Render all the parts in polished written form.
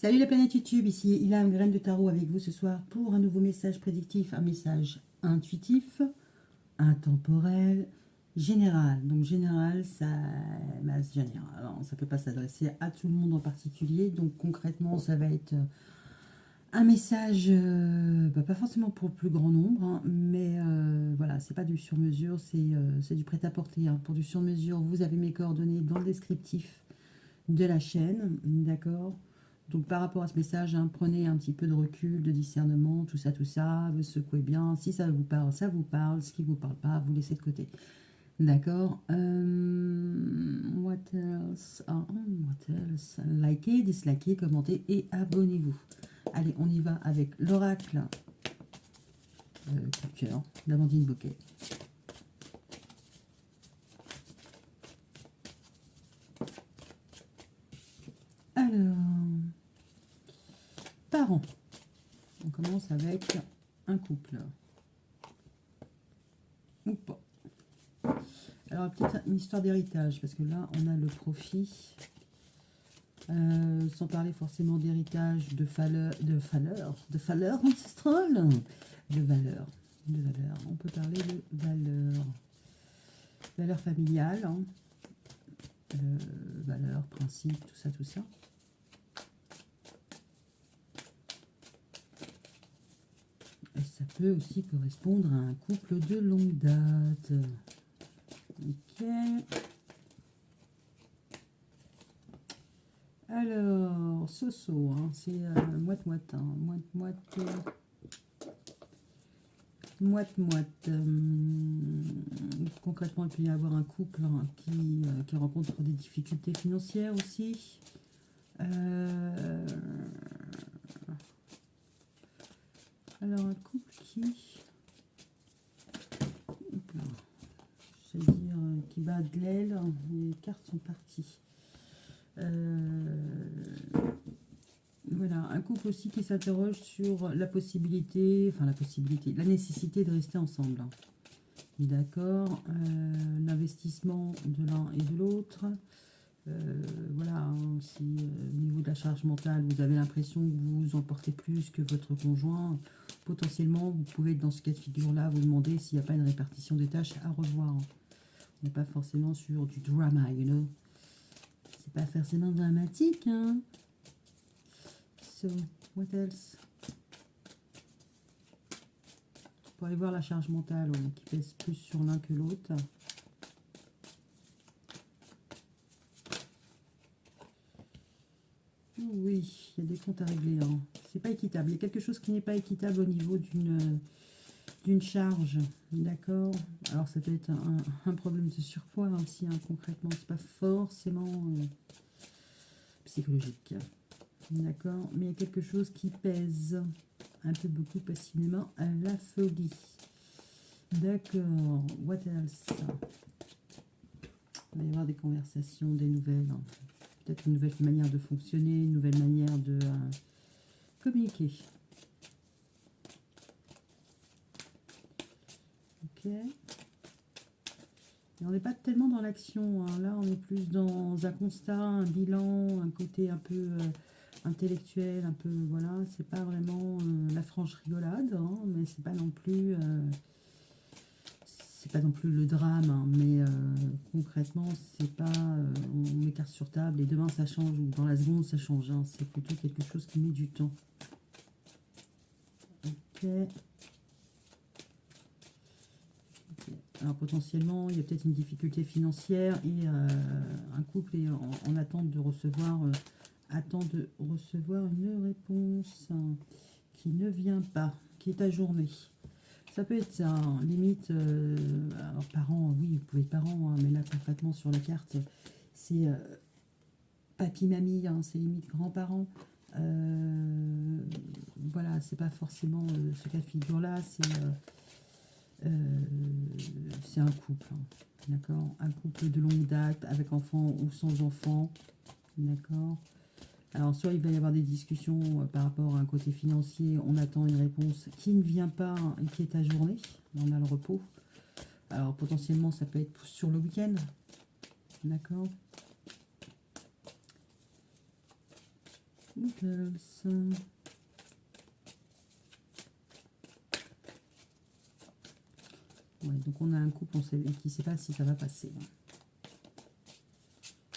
Salut la planète YouTube, ici Ilham, graine de tarot avec vous ce soir pour un nouveau message prédictif, un message intuitif, intemporel, général. Donc général, ça masse général. Alors, ça ne peut pas s'adresser à tout le monde en particulier. Donc concrètement, ça va être un message, pas forcément pour le plus grand nombre, hein, mais voilà, c'est pas du sur-mesure, c'est du prêt-à-porter, hein. Pour du sur-mesure, vous avez mes coordonnées dans le descriptif de la chaîne, d'accord? Donc par rapport à ce message, hein, prenez un petit peu de recul, de discernement, tout ça, vous secouez bien. Si ça vous parle, ça vous parle. Ce qui ne vous parle pas, vous laissez de côté. D'accord. What else? What else? Likez, dislikez, commentez et abonnez-vous. Allez, on y va avec l'oracle coup de cœur d'Amandine Bouquet. Alors, parents. On commence avec un couple. Ou pas. Alors, peut-être une histoire d'héritage, parce que là, on a le profit. Sans parler forcément d'héritage, de valeur ancestrale, de valeur. On peut parler de valeur familiale, hein. Valeur, principe, tout ça. Et ça peut aussi correspondre à un couple de longue date. Ok. Alors, Soso, hein, c'est moite-moite, hein, moite-moite. Concrètement, il peut y avoir un couple, hein, qui rencontre des difficultés financières aussi. Alors, un couple je vais dire, qui bat de l'aile, les cartes sont parties. Voilà, un couple aussi qui s'interroge sur la nécessité de rester ensemble. D'accord. L'investissement de l'un et de l'autre. Voilà, hein, si au niveau de la charge mentale, vous avez l'impression que vous en portez plus que votre conjoint, potentiellement, vous pouvez, dans ce cas de figure-là, vous demander s'il n'y a pas une répartition des tâches à revoir. On n'est pas forcément sur du drama, you know. C'est pas forcément dramatique, hein. So, what else? Pour aller voir la charge mentale, qui pèse plus sur l'un que l'autre. Oui, il y a des comptes à régler, hein. C'est pas équitable. Il y a quelque chose qui n'est pas équitable au niveau d'une charge. D'accord. Alors, ça peut être un problème de surpoids aussi, hein, concrètement. C'est pas forcément psychologique. D'accord. Mais il y a quelque chose qui pèse un peu beaucoup, passionnément, à la folie. D'accord. What else? Il va y avoir des conversations, des nouvelles, hein. Peut-être une nouvelle manière de fonctionner, une nouvelle manière de communiquer. Ok. Et on n'est pas tellement dans l'action, hein. Là, on est plus dans un constat, un bilan, un côté un peu intellectuel, un peu, voilà. C'est pas vraiment la franche rigolade, hein, mais c'est pas non plus... c'est pas non plus le drame, hein, mais concrètement, c'est pas on met carte sur table et demain ça change, ou dans la seconde ça change, hein. C'est plutôt quelque chose qui met du temps. Ok. Alors potentiellement, il y a peut-être une difficulté financière et un couple est en attente de recevoir, une réponse, hein, qui ne vient pas, qui est ajournée. Ça peut être ça, hein, limite, alors parents, oui, vous pouvez être parents, hein, mais là concrètement sur la carte, c'est papy-mamie, hein, c'est limite grands-parents. Voilà, c'est pas forcément ce cas de figure-là, c'est un couple, hein, d'accord, un couple de longue date, avec enfants ou sans enfants, d'accord. Alors, soit il va y avoir des discussions par rapport à un côté financier, on attend une réponse qui ne vient pas, hein, et qui est ajournée, on a le repos. Alors, potentiellement, ça peut être sur le week-end, d'accord. What else? Ouais, donc on a un couple qui ne sait pas si ça va passer.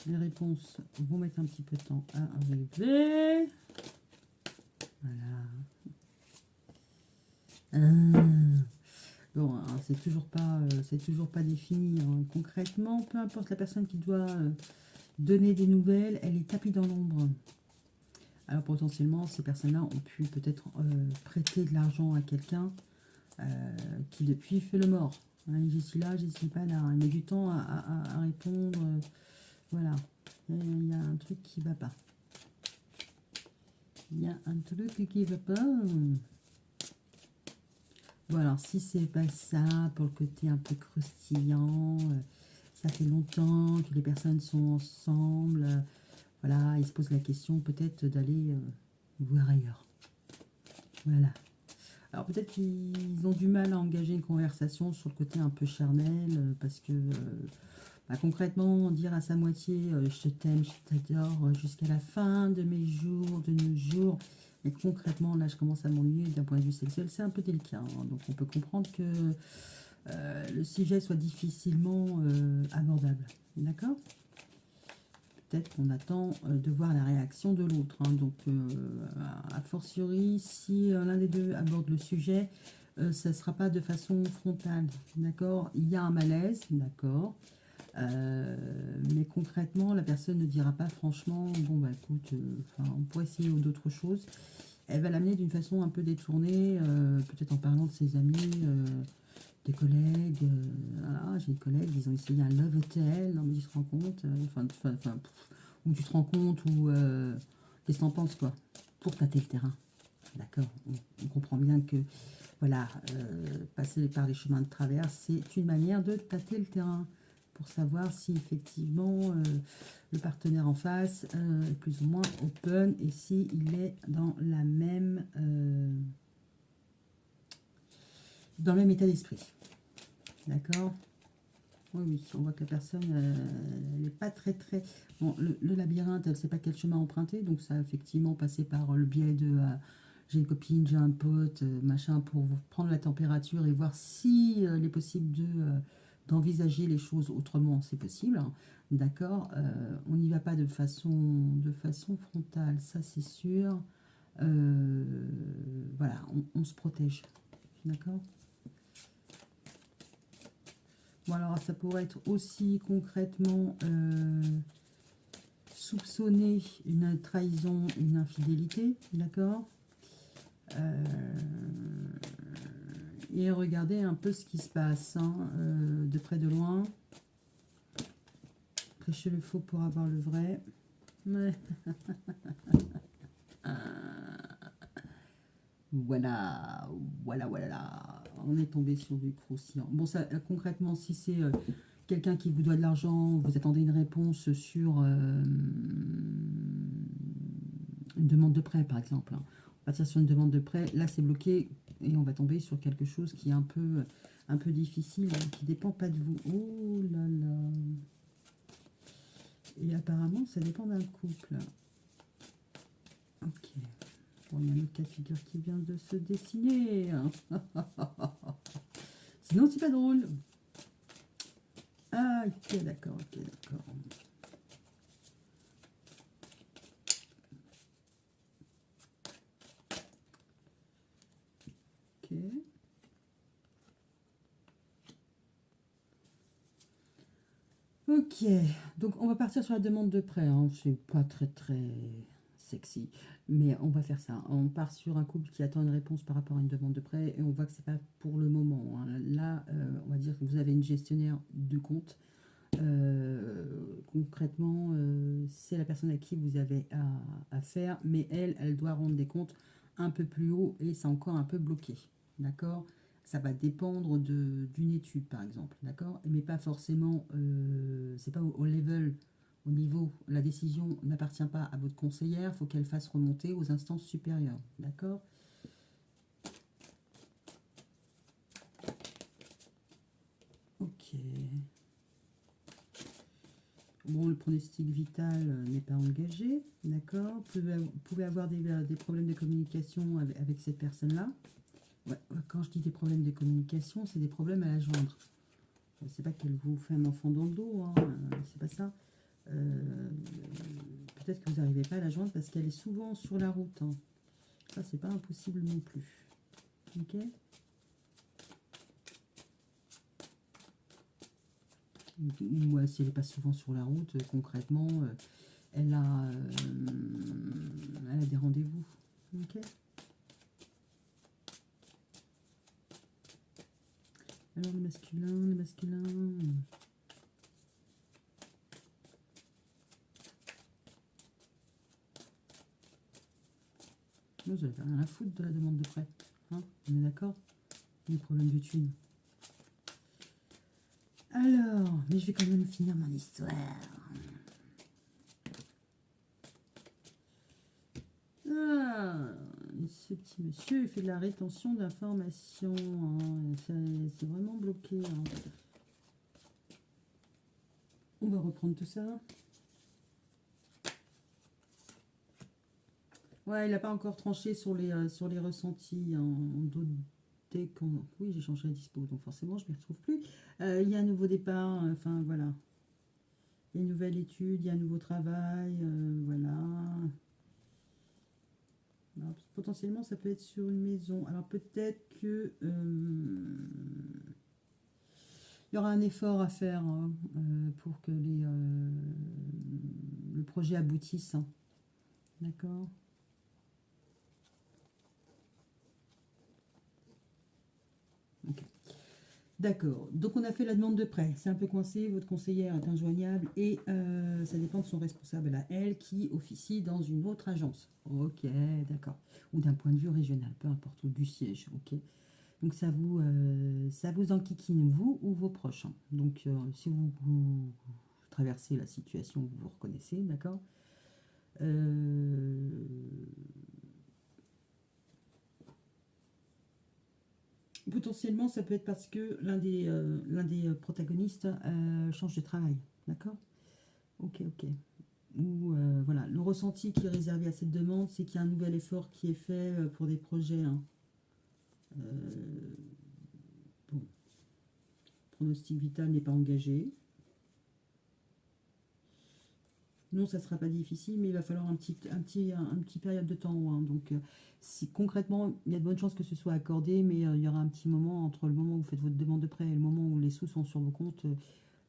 Les réponses vont mettre un petit peu de temps à arriver. Voilà. Bon, hein, c'est toujours pas défini. Hein. Concrètement, peu importe la personne qui doit donner des nouvelles, elle est tapie dans l'ombre. Alors potentiellement, ces personnes-là ont pu peut-être prêter de l'argent à quelqu'un qui depuis fait le mort. Hein, j'y suis là, j'y suis pas là. Il met du temps à répondre. Voilà. Il y a un truc qui va pas. Il y a un truc qui va pas. Bon, alors si c'est pas ça, pour le côté un peu croustillant, ça fait longtemps que les personnes sont ensemble. Voilà, ils se posent la question peut-être d'aller voir ailleurs. Voilà. Alors peut-être qu'ils ont du mal à engager une conversation sur le côté un peu charnel, parce que bah, concrètement, dire à sa moitié je t'aime, je t'adore jusqu'à la fin de mes jours, de nos jours, mais concrètement, là je commence à m'ennuyer d'un point de vue sexuel, c'est un peu délicat. Hein. Donc on peut comprendre que le sujet soit difficilement abordable. D'accord ? Peut-être qu'on attend de voir la réaction de l'autre. Hein. Donc, a fortiori, si l'un des deux aborde le sujet, ça ne sera pas de façon frontale. D'accord ? Il y a un malaise, d'accord. Mais concrètement, la personne ne dira pas franchement, bon, bah écoute, on pourrait essayer d'autres choses. Elle va l'amener d'une façon un peu détournée, peut-être en parlant de ses amis. Des collègues, voilà, j'ai des collègues, ils ont essayé un love hotel, non mais tu te rends compte, ou tu te rends compte, ou qu'est-ce que t'en penses quoi, pour tâter le terrain, d'accord, on comprend bien que, voilà, passer par les chemins de traverse, c'est une manière de tâter le terrain, pour savoir si effectivement le partenaire en face est plus ou moins open, et si il est dans la même... dans le même état d'esprit. D'accord ? Oui, oui, on voit que la personne, elle n'est pas très, très... Bon, le labyrinthe, elle ne sait pas quel chemin emprunter, donc ça a effectivement passé par le biais de... j'ai une copine, j'ai un pote, machin, pour vous prendre la température et voir si il est possible d'envisager les choses autrement, c'est possible. Hein. D'accord ? On n'y va pas de façon frontale, ça c'est sûr. Voilà, on se protège. D'accord ? Bon, alors ça pourrait être aussi concrètement soupçonner une trahison, une infidélité, d'accord, et regarder un peu ce qui se passe, hein, de près de loin. Prêcher le faux pour avoir le vrai. Ouais. Voilà, voilà, voilà. On est tombé sur du croustillant. Bon, ça, concrètement, si c'est quelqu'un qui vous doit de l'argent, vous attendez une réponse sur une demande de prêt, par exemple. Hein. On va partir sur une demande de prêt. Là, c'est bloqué et on va tomber sur quelque chose qui est un peu difficile, hein, qui ne dépend pas de vous. Oh là là. Et apparemment, ça dépend d'un couple. Ok. Bon, il y a un autre cas de figure qui vient de se dessiner. Hein. Sinon, c'est pas drôle. Ah, ok, d'accord, ok, d'accord. Ok. Ok, donc on va partir sur la demande de prêt. Hein. C'est pas très très sexy, mais on va faire ça. On part sur un couple qui attend une réponse par rapport à une demande de prêt et on voit que c'est pas pour le moment. Hein. Là, on va dire que vous avez une gestionnaire de compte. Concrètement, c'est la personne à qui vous avez à faire, mais elle doit rendre des comptes un peu plus haut et c'est encore un peu bloqué. D'accord ? Ça va dépendre d'une étude, par exemple, d'accord? Mais pas forcément, c'est pas au level, au niveau, la décision n'appartient pas à votre conseillère, il faut qu'elle fasse remonter aux instances supérieures, d'accord? Ok. Bon, le pronostic vital n'est pas engagé, d'accord. Vous pouvez avoir des problèmes de communication avec cette personne-là. Ouais, quand je dis des problèmes de communication, c'est des problèmes à la joindre. C'est pas qu'elle vous fait un enfant dans le dos, hein, c'est pas ça. Peut-être que vous n'arrivez pas à la joindre parce qu'elle est souvent sur la route. Hein. Ça, c'est pas impossible non plus. Ok. Ouais, si elle n'est pas souvent sur la route, concrètement, elle a des rendez-vous. Ok. Alors, le masculin, le masculin. Moi, j'avais rien à foutre de la demande de prêt. Hein, on est d'accord? Les problèmes de thunes. Alors, mais je vais quand même finir mon histoire. Ah, ce petit monsieur, il fait de la rétention d'informations. Hein. C'est vraiment bloqué. Hein. On va reprendre tout ça. Ouais, il n'a pas encore tranché sur les ressentis. Hein. Oui, j'ai changé la dispo, donc forcément, je ne m'y retrouve plus. Il y a un nouveau départ, enfin voilà. Il y a une nouvelle étude, il y a un nouveau travail, voilà. Alors, potentiellement, ça peut être sur une maison. Alors peut-être que il y aura un effort à faire hein, pour que le projet aboutisse. Hein. D'accord. Ok. D'accord. Donc on a fait la demande de prêt. C'est un peu coincé. Votre conseillère est injoignable et ça dépend de son responsable à elle qui officie dans une autre agence. Ok, d'accord. Ou d'un point de vue régional, peu importe, ou du siège. Ok. Donc ça vous enquiquine, vous ou vos proches. Hein. Donc si vous traversez la situation, vous vous reconnaissez, d'accord. Euh, Potentiellement, ça peut être parce que l'un des protagonistes change de travail, d'accord. Ok, ok. Ou voilà, le ressenti qui est réservé à cette demande, c'est qu'il y a un nouvel effort qui est fait pour des projets. Hein. Euh, bon, pronostic vital n'est pas engagé. Non, ça ne sera pas difficile, mais il va falloir un petit période de temps. Hein. Donc, si concrètement, il y a de bonnes chances que ce soit accordé, mais il y aura un petit moment entre le moment où vous faites votre demande de prêt et le moment où les sous sont sur vos comptes.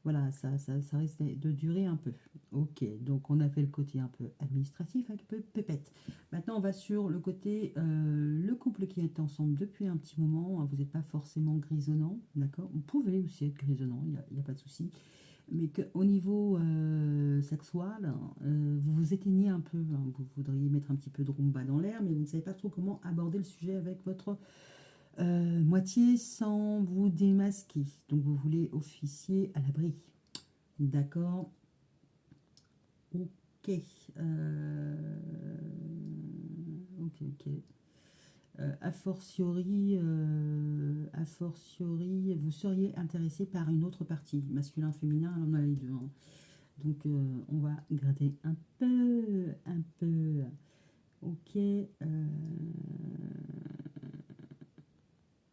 Voilà, ça risque de durer un peu. Ok, donc on a fait le côté un peu administratif, un peu pépette. Maintenant, on va sur le côté, le couple qui est ensemble depuis un petit moment. Hein, vous n'êtes pas forcément grisonnant, d'accord. Vous pouvez aussi être grisonnant, il n'y a pas de souci. Mais qu'au niveau sexuel, vous vous éteignez un peu. Hein, vous voudriez mettre un petit peu de rumba dans l'air, mais vous ne savez pas trop comment aborder le sujet avec votre moitié sans vous démasquer. Donc vous voulez officier à l'abri. D'accord. Ok. Ok, ok. A fortiori, vous seriez intéressé par une autre partie, masculin, féminin, on a les deux. Hein. Donc on va gratter un peu, un peu. Ok.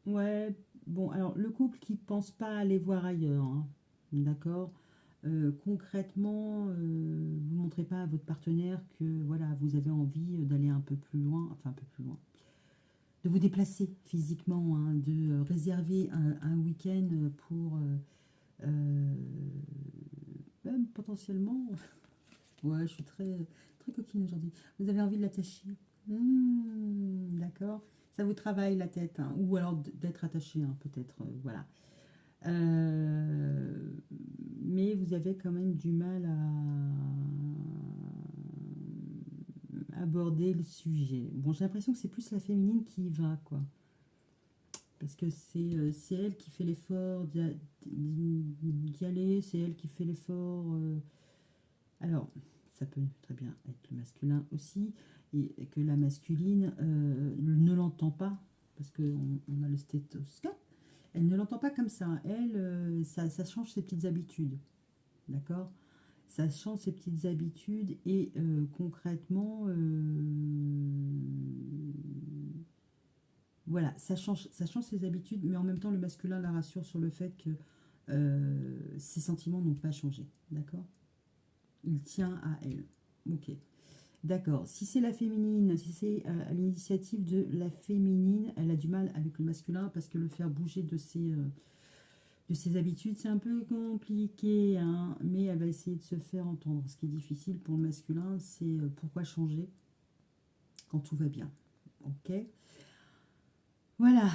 Ouais. Bon, alors le couple qui pense pas aller voir ailleurs, hein, d'accord. Concrètement, vous ne montrez pas à votre partenaire que voilà, vous avez envie d'aller un peu plus loin, enfin un peu plus loin, de vous déplacer physiquement, hein, de réserver un week-end pour euh, même potentiellement. Ouais, je suis très, très coquine aujourd'hui. Vous avez envie de l'attacher. D'accord. Ça vous travaille la tête, hein, ou alors d'être attaché, hein, peut-être. Voilà. Euh, mais vous avez quand même du mal à aborder le sujet. Bon, j'ai l'impression que c'est plus la féminine qui y va, quoi. Parce que c'est elle qui fait l'effort d'y aller, c'est elle qui fait l'effort. Alors, ça peut très bien être le masculin aussi, et que la masculine ne l'entend pas, parce qu'on a le stéthoscope, elle ne l'entend pas comme ça. Elle, ça change ses petites habitudes, d'accord. Ça change ses petites habitudes et concrètement, voilà, ça change ses habitudes, mais en même temps, le masculin la rassure sur le fait que ses sentiments n'ont pas changé. D'accord? Il tient à elle. Ok. D'accord. Si c'est la féminine, si c'est à l'initiative de la féminine, elle a du mal avec le masculin parce que le faire bouger de ses habitudes, c'est un peu compliqué, hein, mais elle va essayer de se faire entendre. Ce qui est difficile pour le masculin, c'est pourquoi changer quand tout va bien. Ok. Voilà.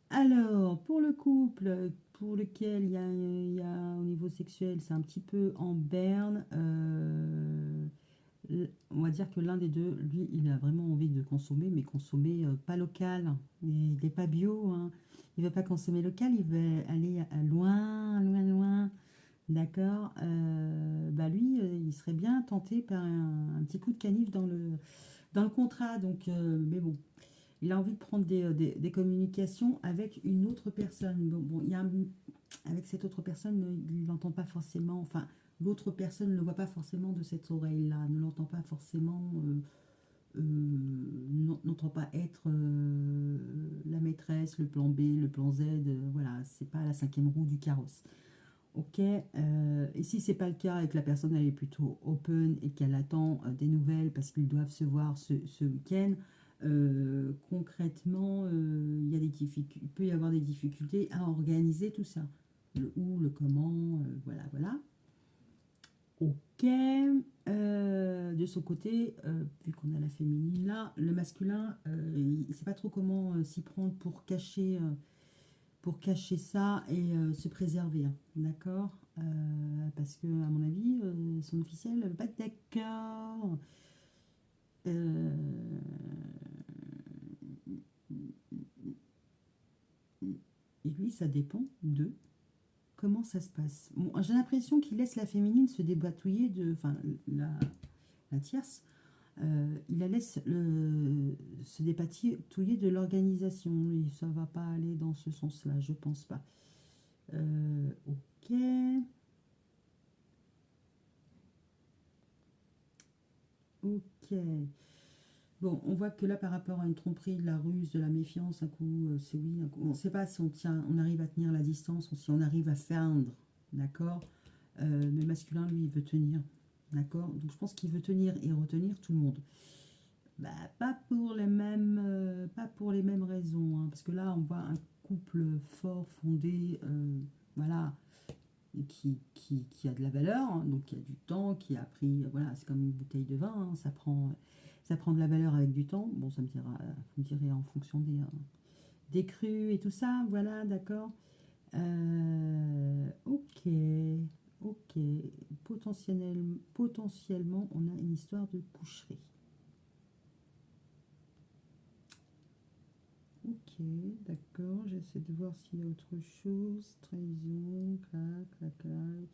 Alors, pour le couple pour lequel il y a au niveau sexuel, c'est un petit peu en berne. On va dire que l'un des deux, lui, il a vraiment envie de consommer, mais consommer pas local. Il n'est pas bio, hein. Il ne veut pas consommer local, il veut aller loin, loin, loin. D'accord. Bah lui, il serait bien tenté par un petit coup de canif dans le contrat. Donc, mais bon, il a envie de prendre des communications avec une autre personne. Bon, avec cette autre personne, il n'entend pas forcément, enfin, l'autre personne ne le voit pas forcément de cette oreille-là, ne l'entend pas forcément, n'entend pas être la maîtresse, le plan B, le plan Z, voilà, c'est pas la cinquième roue du carrosse. Ok, et si c'est pas le cas et que la personne elle est plutôt open et qu'elle attend des nouvelles parce qu'ils doivent se voir ce week-end, concrètement, il peut y avoir des difficultés à organiser tout ça. Le où, le comment, voilà, voilà. Ok, de son côté, vu qu'on a la féminine là, le masculin, il ne sait pas trop comment s'y prendre pour cacher ça et se préserver, hein. D'accord. Parce que, à mon avis, son officiel ne veut pas être d'accord. Euh, et lui, ça dépend de comment ça se passe. Bon, j'ai l'impression qu'il laisse la féminine se débatouiller enfin, la tierce, il la laisse se dépatouiller de l'organisation. Et ça va pas aller dans ce sens-là, je pense pas. Ok. Ok. Bon, on voit que là, par rapport à une tromperie, de la ruse, de la méfiance, un coup, c'est oui, un coup, on ne sait pas si on arrive à tenir la distance ou si on arrive à feindre, d'accord. Mais le masculin, lui, il veut tenir, d'accord. Donc, je pense qu'il veut tenir et retenir tout le monde. Bah, pas pour les mêmes raisons, hein, parce que là, on voit un couple fort, fondé, voilà, et qui a de la valeur, hein, donc qui a du temps, qui a pris, voilà, c'est comme une bouteille de vin, hein, ça prend de la valeur avec du temps. Bon, vous me direz en fonction des crus et tout ça, voilà, d'accord. Ok, ok. Potentiellement, on a une histoire de coucherie. Ok, d'accord. J'essaie de voir s'il y a autre chose. Trahison, clac, clac, clac.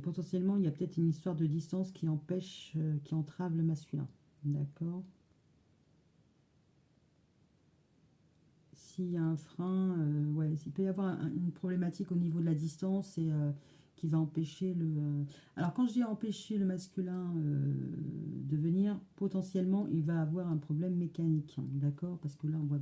Potentiellement, il y a peut-être une histoire de distance qui empêche, qui entrave le masculin. D'accord. S'il y a un frein, ouais, il peut y avoir une problématique au niveau de la distance et qui va empêcher Alors, quand je dis empêcher le masculin de venir, potentiellement, il va avoir un problème mécanique, hein, d'accord? Parce que là, on voit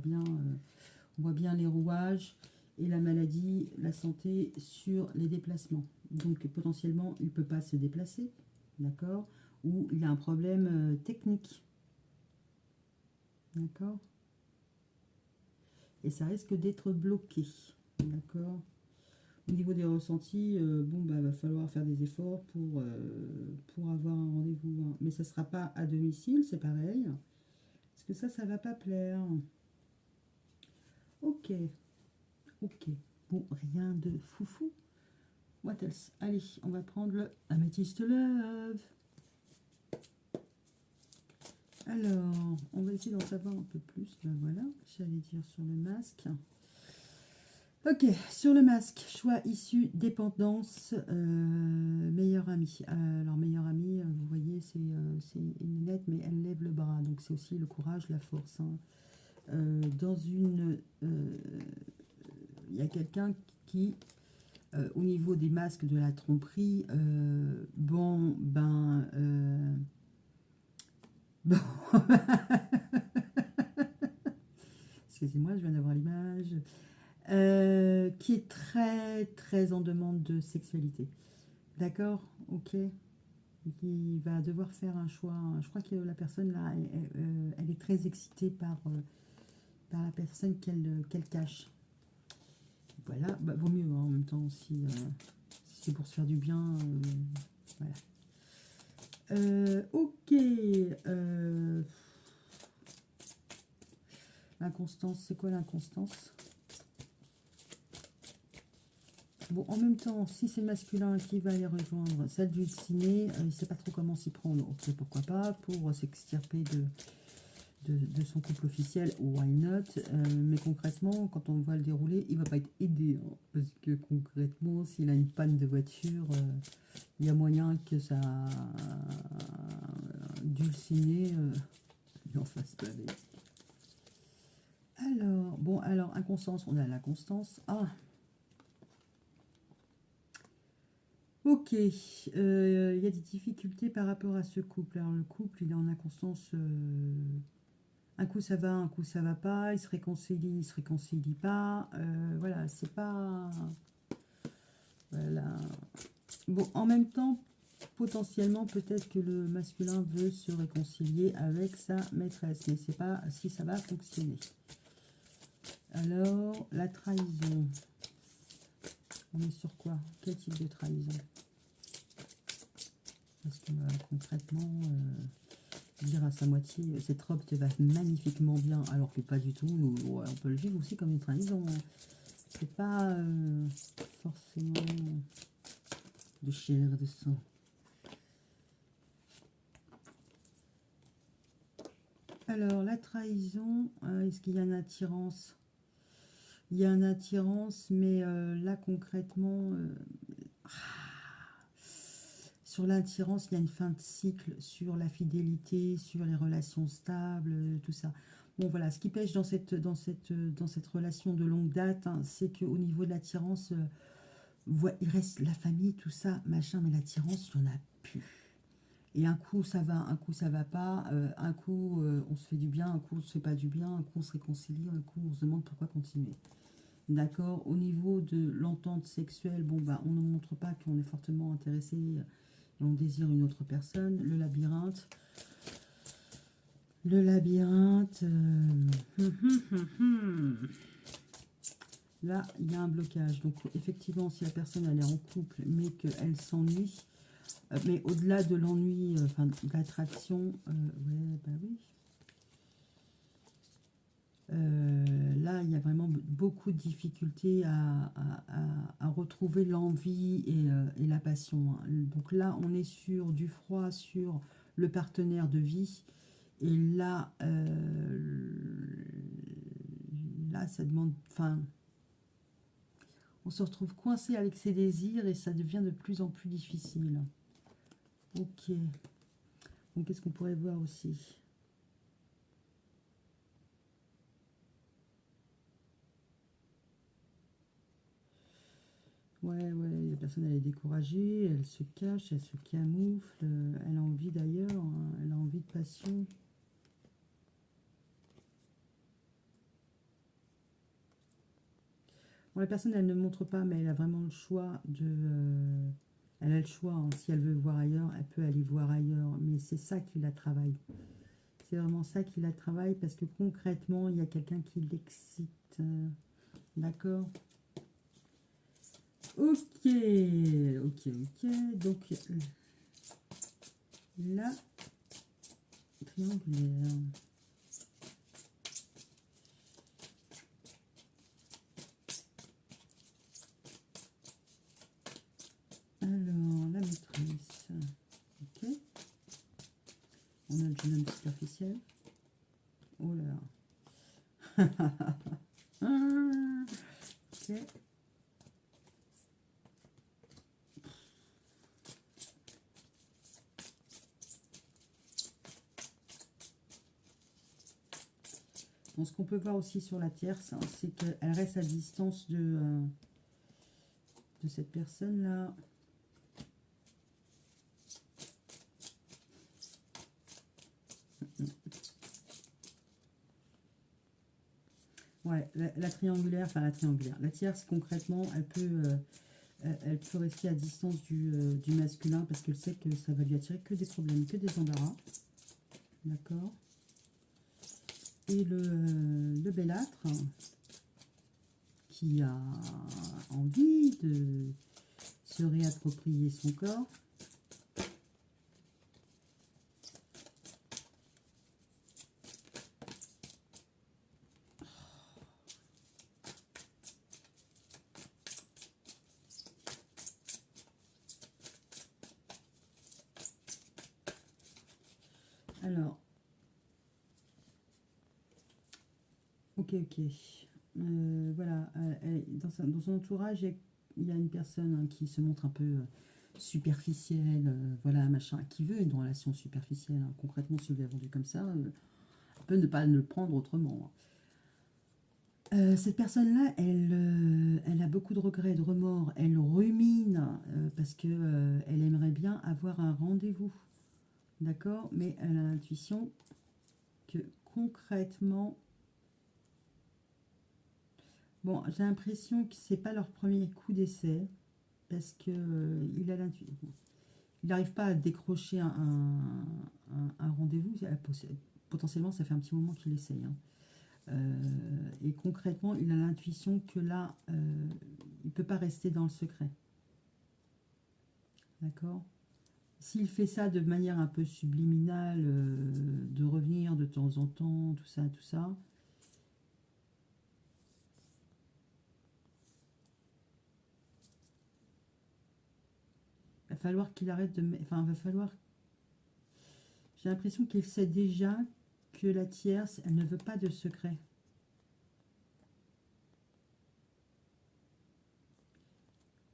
bien les rouages et la maladie, la santé sur les déplacements. Donc, potentiellement, il ne peut pas se déplacer, d'accord? Ou il a un problème technique, d'accord? Et ça risque d'être bloqué, d'accord? Au niveau des ressentis, bon, bah, va falloir faire des efforts pour avoir un rendez-vous, hein. Mais ça ne sera pas à domicile, c'est pareil. Parce que ça va pas plaire. Ok, ok. Bon, rien de foufou. What else? Allez, on va prendre le Amethyst Love. Alors, on va essayer d'en savoir un peu plus. Ben voilà, j'allais dire sur le masque. Ok, sur le masque, choix issu, dépendance, meilleur ami. Alors, meilleur ami, vous voyez, c'est une nénette, mais elle lève le bras. Donc, c'est aussi le courage, la force, hein. Dans une il y a quelqu'un qui, au niveau des masques de la tromperie, bon, ben... bon, excusez-moi, je viens d'avoir l'image. Qui est très, très en demande de sexualité. D'accord? Ok. Qui va devoir faire un choix. Je crois que la personne là, elle est très excitée par la personne qu'elle cache. Voilà, bah, vaut mieux hein, en même temps si c'est pour se faire du bien. Voilà. Ok. L'inconstance, c'est quoi l'inconstance? Bon, en même temps, si c'est masculin qui va les rejoindre, ça dû le ciné, il ne sait pas trop comment s'y prendre. Ok, pourquoi pas, pour s'extirper de son couple officiel, why not. Mais concrètement, quand on va le dérouler, il ne va pas être aidé. Hein, parce que concrètement, s'il a une panne de voiture, il y a moyen que ça dulciné il en fasse baver. Alors, bon, alors, inconstance, on a l'inconstance. Ah, ok, il y a des difficultés par rapport à ce couple. Alors le couple, il est en inconstance. Un coup ça va, un coup ça va pas. Il se réconcilie pas. Voilà, c'est pas. Voilà. Bon, en même temps, potentiellement, peut-être que le masculin veut se réconcilier avec sa maîtresse, mais c'est pas si ça va fonctionner. Alors, la trahison. On est sur quoi? Quel type de trahison? Parce que concrètement, dire à sa moitié, cette robe te va magnifiquement bien, alors que pas du tout. On peut le vivre aussi comme une trahison. Hein. C'est pas forcément de chair, de sang. Alors, la trahison, est-ce qu'il y a une attirance? Il y a une attirance, mais là, concrètement, sur l'attirance, il y a une fin de cycle, sur la fidélité, sur les relations stables, tout ça. Bon, voilà, ce qui pêche dans cette relation de longue date, hein, c'est qu'au niveau de l'attirance, il reste la famille, tout ça, machin, mais l'attirance, il n'y en a plus. Et un coup, ça va, un coup, ça va pas. Un coup, on se fait du bien, un coup, on se fait pas du bien, un coup, on se réconcilie, un coup, on se demande pourquoi continuer. D'accord. Au niveau de l'entente sexuelle, bon, bah, on ne montre pas qu'on est fortement intéressé et on désire une autre personne. Le labyrinthe. Le labyrinthe. Là, il y a un blocage. Donc, effectivement, si la personne elle est en couple, mais qu'elle s'ennuie, mais au-delà de l'ennui, enfin, de l'attraction, ouais, bah oui. Là, il y a vraiment beaucoup de difficultés à retrouver l'envie et la passion. Hein. Donc là, on est sur du froid, sur le partenaire de vie. Et là, là ça demande... Enfin, on se retrouve coincé avec ses désirs et ça devient de plus en plus difficile. Ok. Donc, qu'est-ce qu'on pourrait voir aussi? Ouais, la personne elle est découragée, elle se cache, elle se camoufle, elle a envie d'ailleurs, hein, elle a envie de passion. Bon, la personne elle ne montre pas, mais elle a vraiment le choix de. Elle a le choix, hein, si elle veut voir ailleurs, elle peut aller voir ailleurs, mais c'est ça qui la travaille. C'est vraiment ça qui la travaille parce que concrètement, il y a quelqu'un qui l'excite. D'accord? Ok, ok. Donc là, triangulaire. Alors, la maîtrise. Ok. On a le jeune homme superficiel. Oh là là. Ok. Bon, ce qu'on peut voir aussi sur la tierce, hein, c'est qu'elle reste à distance de cette personne-là. Ouais, la triangulaire, enfin la triangulaire. La tierce, concrètement, elle peut rester à distance du masculin parce qu'elle sait que ça va lui attirer que des problèmes, que des embarras. D'accord. Et le bellâtre, qui a envie de se réapproprier son corps. Alors, ok. Voilà, dans son entourage, il y a une personne, hein, qui se montre un peu superficielle, voilà, machin, qui veut une relation superficielle, hein. Concrètement, si vous l'avez vendu comme ça, elle peut ne pas le prendre autrement, hein. Cette personne-là, elle a beaucoup de regrets, de remords, elle rumine parce que elle aimerait bien avoir un rendez-vous, d'accord, mais elle a l'intuition que concrètement, bon, j'ai l'impression que c'est pas leur premier coup d'essai parce que il a l'intuition, il n'arrive pas à décrocher un rendez-vous. Potentiellement, ça fait un petit moment qu'il essaye, hein. Et concrètement, il a l'intuition que là, il ne peut pas rester dans le secret. D'accord. S'il fait ça de manière un peu subliminale, de revenir de temps en temps, tout ça, il va falloir qu'il arrête de... Enfin, il va falloir... J'ai l'impression qu'il sait déjà que la tierce, elle ne veut pas de secret.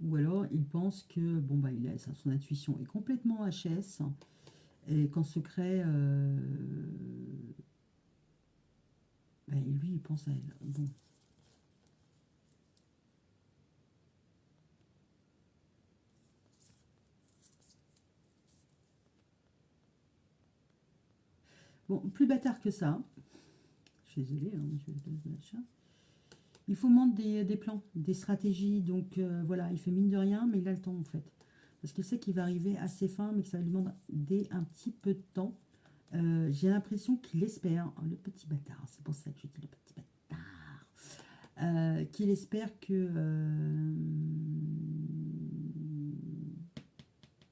Ou alors, il pense que bon, bah, son intuition est complètement HS et qu'en secret, bah, lui, il pense à elle. Bon. Bon, plus bâtard que ça. Je suis désolée, hein, machin. Il faut monter des plans, des stratégies. Donc voilà, il fait mine de rien, mais il a le temps en fait. Parce qu'il sait qu'il va arriver à ses fins, mais que ça lui demande un petit peu de temps. J'ai l'impression qu'il espère, oh, le petit bâtard, c'est pour ça que je dis le petit bâtard, qu'il espère que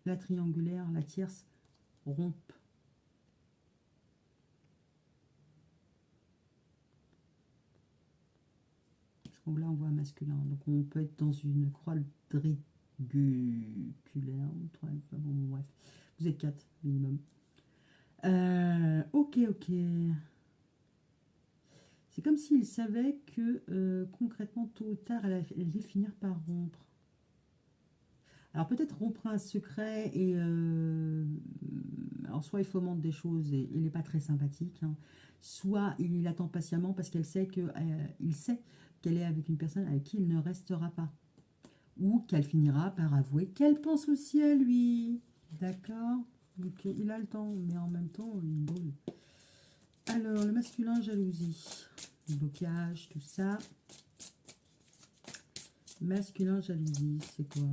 la triangulaire, la tierce, rompe. Parce que là, on voit un masculin. Donc, on peut être dans une quadriculaire. Enfin, bon, bref. Vous êtes 4 minimum. Ok. C'est comme s'il savait que concrètement, tôt ou tard, elle allait finir par rompre. Alors peut-être rompre un secret et alors soit il fomente des choses et il n'est pas très sympathique, hein, soit il attend patiemment parce qu'elle sait que il sait qu'elle est avec une personne avec qui il ne restera pas, ou qu'elle finira par avouer qu'elle pense aussi à lui. D'accord. Donc il a le temps, mais en même temps il brûle. Alors le masculin, jalousie, blocage, tout ça. Masculin, jalousie, c'est quoi?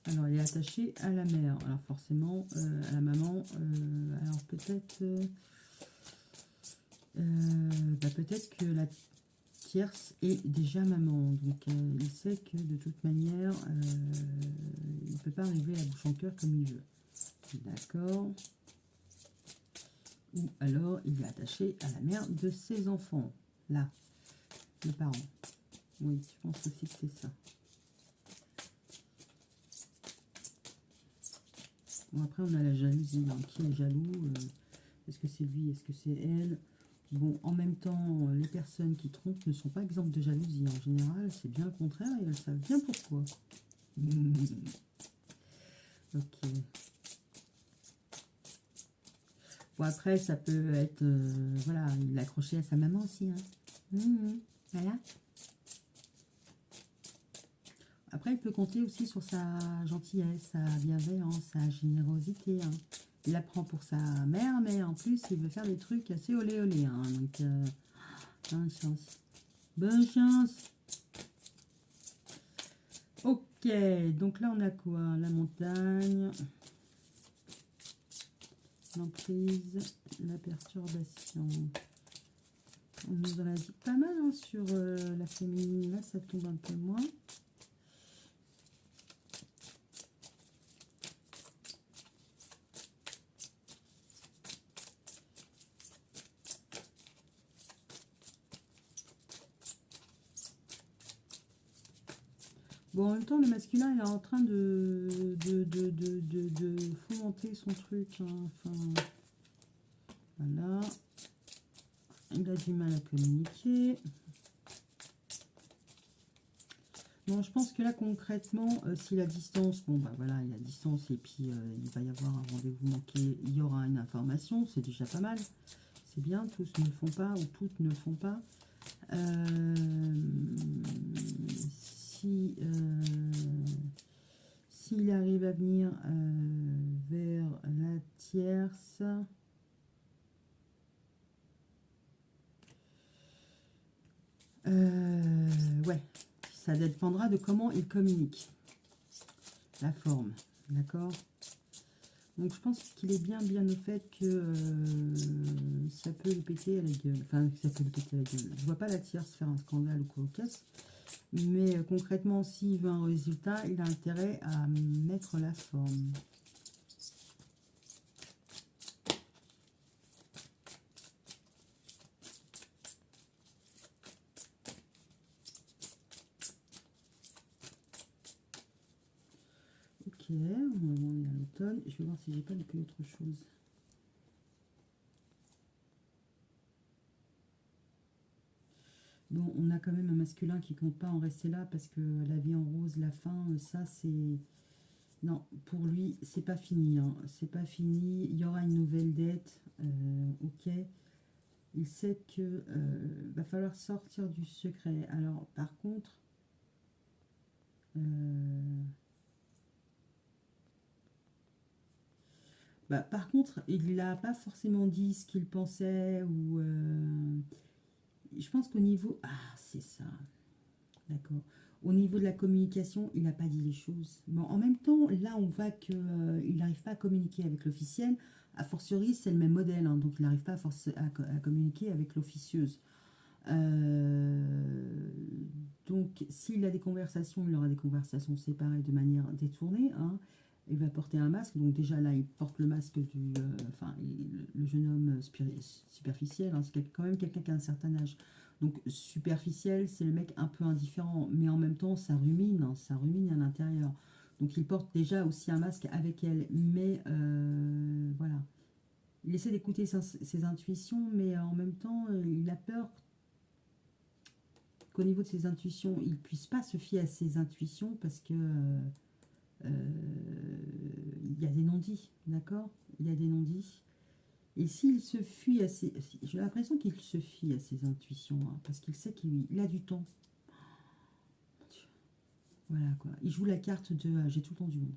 Alors, il est attaché à la mère. Alors, forcément, à la maman. Alors, peut-être peut-être que la tierce est déjà maman. Donc, il sait que de toute manière, il ne peut pas arriver à bouche en cœur comme il veut. D'accord. Ou alors, il est attaché à la mère de ses enfants. Là, les parents. Oui, je pense aussi que c'est ça. Bon, après, on a la jalousie. Hein. Qui est jaloux? Est-ce que c'est lui? Est-ce que c'est elle? Bon, en même temps, les personnes qui trompent ne sont pas exemples de jalousie. En général, c'est bien le contraire et elles savent bien pourquoi. Ok. Bon, après, ça peut être, voilà, il est accroché à sa maman aussi. Hein. Voilà. Après, il peut compter aussi sur sa gentillesse, sa bienveillance, sa générosité. Hein. Il la prend pour sa mère, mais en plus, il veut faire des trucs assez olé olé. Hein. Donc, bonne chance. Bonne chance. Ok, donc là, on a quoi? La montagne, l'emprise, la perturbation. On nous en a dit pas mal hein, sur la féminine. Là, ça tombe un peu moins. Bon, en même temps, le masculin, il est en train de fomenter son truc. Hein. Enfin, voilà. Il a du mal à communiquer. Bon, je pense que là, concrètement, si la distance, bon, bah voilà, il y a distance et puis il va y avoir un rendez-vous manqué, il y aura une information, c'est déjà pas mal. C'est bien, tous ne le font pas ou toutes ne le font pas. Si s'il arrive à venir vers la tierce, ouais, ça dépendra de comment il communique, la forme, d'accord. Donc je pense qu'il est bien au fait que ça peut le péter à la gueule. Enfin, ça peut le péter à la gueule. Je vois pas la tierce faire un scandale ou quoi au casse. Mais concrètement, s'il veut un résultat, il a intérêt à mettre la forme. Ok, on est à l'automne. Je vais voir si j'ai pas loupé autre chose. Bon, on a quand même un masculin qui compte pas en rester là parce que la vie en rose, la fin, ça c'est... Non, pour lui, c'est pas fini. Hein. C'est pas fini. Il y aura une nouvelle dette. Ok. Il sait que va falloir sortir du secret. Alors, par contre... bah, par contre, il n'a pas forcément dit ce qu'il pensait ou... je pense qu'au niveau... Ah, c'est ça. D'accord. Au niveau de la communication, il n'a pas dit les choses. Bon, en même temps, là, on voit qu'il n'arrive pas à communiquer avec l'officiel. A fortiori, c'est le même modèle, hein, donc il n'arrive pas à communiquer avec l'officieuse. Donc, s'il a des conversations, il aura des conversations séparées de manière détournée. Hein. Il va porter un masque. Donc, déjà là, il porte le masque du. Enfin, le jeune homme superficiel. Hein, c'est quand même quelqu'un qui a un certain âge. Donc, superficiel, c'est le mec un peu indifférent. Mais en même temps, ça rumine. Hein, ça rumine à l'intérieur. Donc, il porte déjà aussi un masque avec elle. Mais voilà. Il essaie d'écouter ses intuitions, mais en même temps, il a peur qu'au niveau de ses intuitions, il ne puisse pas se fier à ses intuitions parce que il y a des non-dits, d'accord. Il y a des non-dits. Et s'il se fuit à ses... J'ai l'impression qu'il se fie à ses intuitions, hein, parce qu'il sait qu'il a du temps. Voilà, quoi. Il joue la carte de... j'ai tout le temps du monde.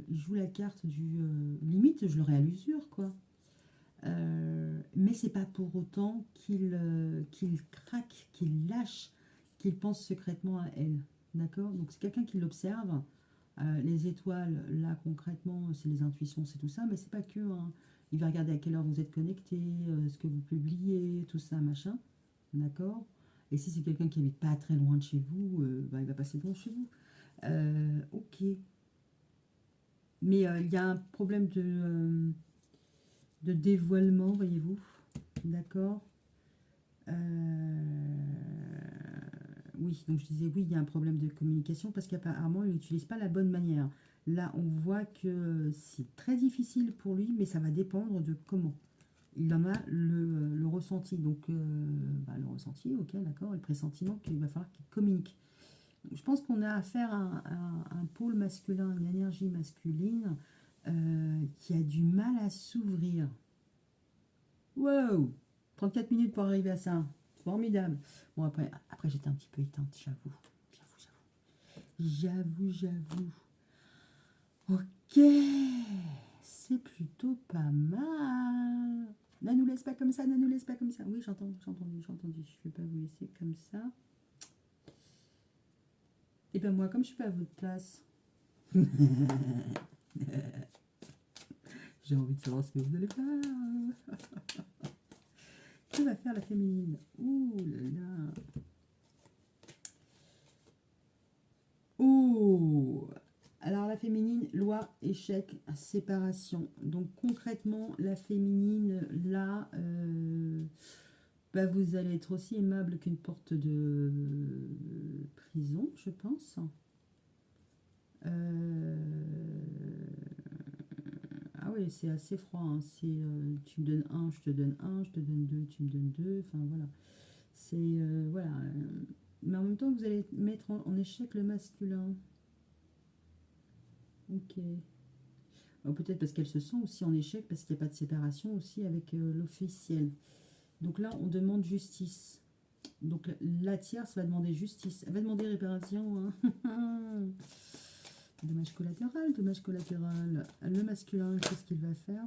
Il joue la carte du... limite, je l'aurais à l'usure, quoi. Mais c'est pas pour autant qu'il craque, qu'il lâche, qu'il pense secrètement à elle. D'accord. Donc c'est quelqu'un qui l'observe. Les étoiles, là concrètement, c'est les intuitions, c'est tout ça, mais c'est pas que. Hein. Il va regarder à quelle heure vous êtes connecté, ce que vous publiez, tout ça, machin. D'accord. Et si c'est quelqu'un qui habite pas très loin de chez vous, bah, il va passer devant chez vous. Ok. Mais il y a un problème de dévoilement, voyez-vous. D'accord. Oui, donc je disais oui, il y a un problème de communication parce qu'apparemment, il n'utilise pas la bonne manière. Là, on voit que c'est très difficile pour lui, mais ça va dépendre de comment. Il en a le ressenti. Donc, bah, le ressenti, ok, d'accord, et le pressentiment qu'il va falloir qu'il communique. Donc, je pense qu'on a affaire à un pôle masculin, une énergie masculine qui a du mal à s'ouvrir. Wow! 34 minutes pour arriver à ça. Formidable. Bon, après j'étais un petit peu éteinte, j'avoue. J'avoue. Ok, c'est plutôt pas mal. Ne nous laisse pas comme ça, ne nous laisse pas comme ça. Oui, j'ai entendu. Je ne vais pas vous laisser comme ça. Et ben moi, comme je suis pas à votre place, j'ai envie de savoir ce que vous allez faire. Que va faire la féminine? Ouh là là. Oh. Alors la féminine, loi, échec, séparation. Donc concrètement, la féminine, là, bah, vous allez être aussi aimable qu'une porte de prison, je pense. Ah oui, c'est assez froid, hein. C'est tu me donnes un, je te donne un, je te donne deux, tu me donnes deux. Enfin voilà. C'est voilà. Mais en même temps, vous allez mettre en échec le masculin. Ok. Peut-être parce qu'elle se sent aussi en échec, parce qu'il n'y a pas de séparation aussi avec l'officiel. Donc là, on demande justice. Donc la tierce va demander justice. Elle va demander réparation. Hein. Dommage collatéral, dommage collatéral. Le masculin, qu'est-ce qu'il va faire?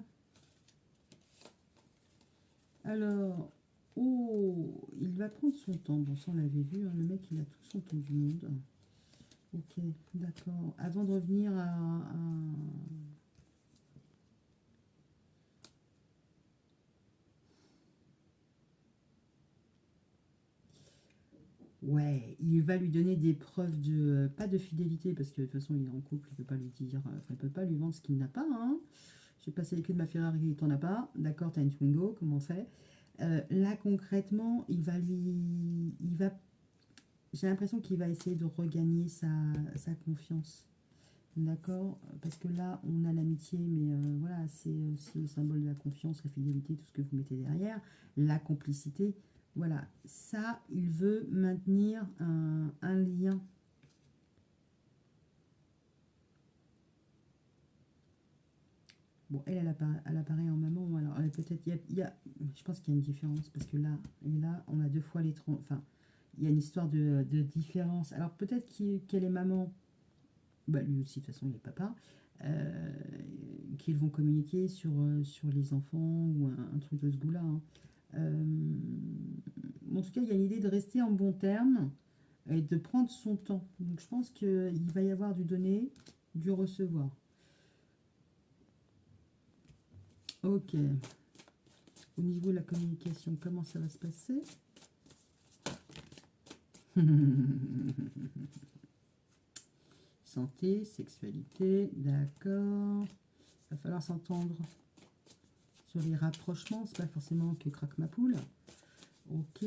Alors, oh, il va prendre son temps. Bon, ça on l'avait vu, hein. Le mec, il a tout son temps du monde. Ok, d'accord. Avant de revenir à... Ouais, il va lui donner des preuves de... pas de fidélité, parce que de toute façon, il est en couple, il ne peut pas lui dire... Enfin, il peut pas lui vendre ce qu'il n'a pas, hein. J'ai passé les clés de ma Ferrari, t'en as pas. D'accord, t'as une Twingo, comment on fait? Là, concrètement, il va... J'ai l'impression qu'il va essayer de regagner sa confiance. D'accord? Parce que là, on a l'amitié, mais voilà, c'est aussi le symbole de la confiance, la fidélité, tout ce que vous mettez derrière, la complicité. Voilà, ça, il veut maintenir un lien. Bon, elle apparaît en maman, alors peut-être, je pense qu'il y a une différence, parce que là, et là, on a deux fois les troncs, enfin, il y a une histoire de différence. Alors peut-être qu'elle est maman, bah, lui aussi, de toute façon, il est papa, euh, qu'ils vont communiquer sur les enfants ou un truc de ce goût-là. Hein. En tout cas, il y a l'idée de rester en bon terme et de prendre son temps. Donc je pense qu'il va y avoir du donner, du recevoir. Ok. Au niveau de la communication, comment ça va se passer? Santé, sexualité, d'accord. Il va falloir s'entendre sur les rapprochements, c'est pas forcément que craque ma poule. Ok.